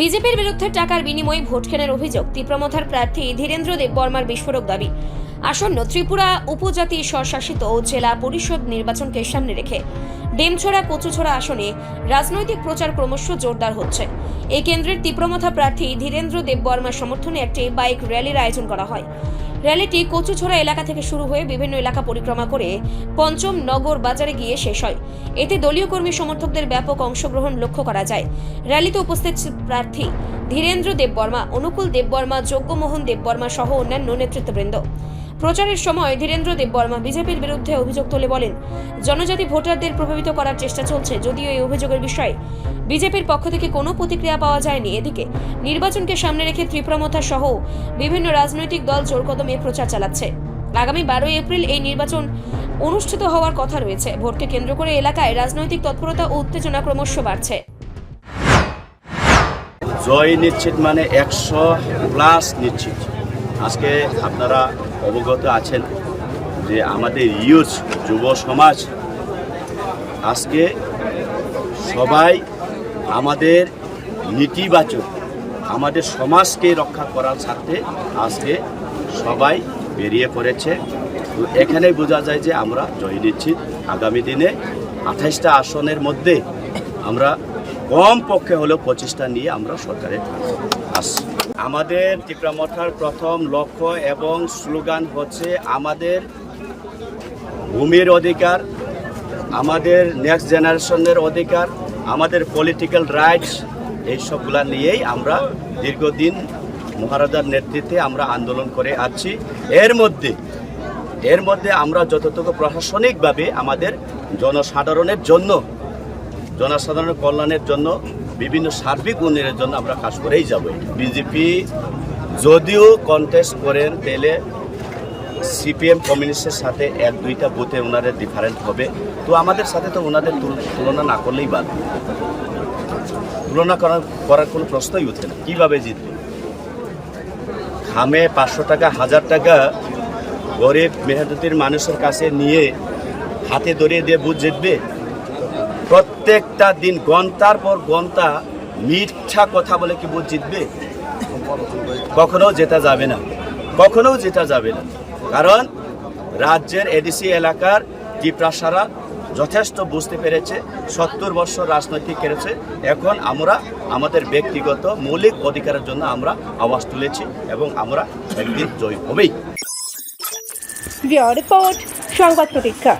বিজেপির বিরুদ্ধে টাকার বিনিময়ে ভোট কেনার অভিযোগ তীব্রমথার প্রার্থী ধীরেন্দ্র দেববর্মার বিস্ফোরক দাবি। আসন্ন ত্রিপুরা উপজাতি স্বশাসিত জেলা পরিষদ নির্বাচনকে সামনে রেখে ডেমছড়া কচুছড়া আসনে রাজনৈতিক প্রচার ক্রমশ জোরদার হচ্ছে। এই কেন্দ্রের তীব্রমথা প্রার্থী ধীরেন্দ্র দেববর্মার সমর্থনে একটি বাইক র্যালির আয়োজন করা হয়। র্যালিটি কচুছড়া এলাকা থেকে শুরু হয়ে বিভিন্ন এলাকা পরিক্রমা করে পঞ্চম নগর বাজারে গিয়ে শেষ হয়। এতে দলীয় কর্মী সমর্থকদের ব্যাপক অংশগ্রহণ লক্ষ্য করা যায়। র্যালিতে উপস্থিত প্রার্থী ধীরেন্দ্র দেববর্মা, অনুকূল দেববর্মা, যজ্ঞমোহন দেববর্মা সহ অন্যান্য নেতৃত্ববৃন্দ। প্রচারের সময় ধীরেন্দ্র দেববর্মা বিজেপির বিরুদ্ধে অভিযোগ তুলে বলেন, জনজাতি ভোটারদের প্রভাবিত করার চেষ্টা চলছে। যদিও এই অভিযোগের বিষয়ে বিজেপির পক্ষ থেকে কোনো প্রতিক্রিয়া পাওয়া যায়নি। এদিকে নির্বাচনকে সামনে রেখে ত্রিপুরামথা সহ বিভিন্ন রাজনৈতিক দল জোরকদমে প্রচার চালাচ্ছে। আগামী 12 এপ্রিল এই নির্বাচন অনুষ্ঠিত হওয়ার কথা রয়েছে। ভোটকে কেন্দ্র করে এলাকায় রাজনৈতিক তৎপরতা ও উত্তেজনা ক্রমশ বাড়ছে। জয় নিশ্চিত মানে 100+ নিশ্চিত। আজকে আপনারা অবগত আছেন যে আমাদের ইউথ যুব সমাজ আজকে সবাই আমাদের নীতিবাচক আমাদের সমাজকে রক্ষা করার স্বার্থে আজকে সবাই বেরিয়ে পড়েছে। তো এখানেই বোঝা যায় যে আমরা জয় নিশ্চিত। আগামী দিনে 28টা আসনের মধ্যে আমরা কম পক্ষে হলেও 25টা নিয়ে আমরা সরকারে আসছি। আমাদের তীব্রমথার প্রথম লক্ষ্য এবং স্লোগান হচ্ছে আমাদের ভূমির অধিকার, আমাদের নেক্সট জেনারেশনের অধিকার, আমাদের পলিটিক্যাল রাইটস, এইসবগুলা নিয়েই আমরা দীর্ঘদিন মহারাজার নেতৃত্বে আমরা আন্দোলন করে আসছি। এর মধ্যে আমরা যতটুকু প্রশাসনিকভাবে আমাদের জনসাধারণের কল্যাণের জন্য বিভিন্ন সার্বিক উন্নয়নের জন্য আমরা কাজ করেই যাব। বিজেপি যদিও কন্টেস্ট করেন তাহলে সিপিএম কমিউনিস্টের সাথে 1-2টা বুথে ওনাদের ডিফারেন্ট হবে। তো আমাদের সাথে তো ওনাদের তুলনা না করলেই ভালো। তুলনা করার কোনো প্রশ্নই উঠে না। কীভাবে জিতবে? খামে 500 টাকা 1000 টাকা গরিব মেহনতির মানুষের কাছে নিয়ে হাতে ধরিয়ে দিয়ে বুথ জিতবে? প্রত্যেকটা দিন ঘন্টার পর ঘন্টা মিথ্যা কথা বলে কি বুথ জিতবে? কখনো জেতা যাবে না। কারণ রাজ্যের এডিসি এলাকার টিপ্রাসারা যথেষ্ট বুঝতে পেরেছে, 70 বছর রাজনৈতিক করেছে। এখন আমরা আমাদের ব্যক্তিগত মৌলিক অধিকারের জন্য আমরা আওয়াজ তুলেছি এবং আমরা একদিন জয়ী হবেই। রিপোর্ট সংবাদ প্রতীক্ষা।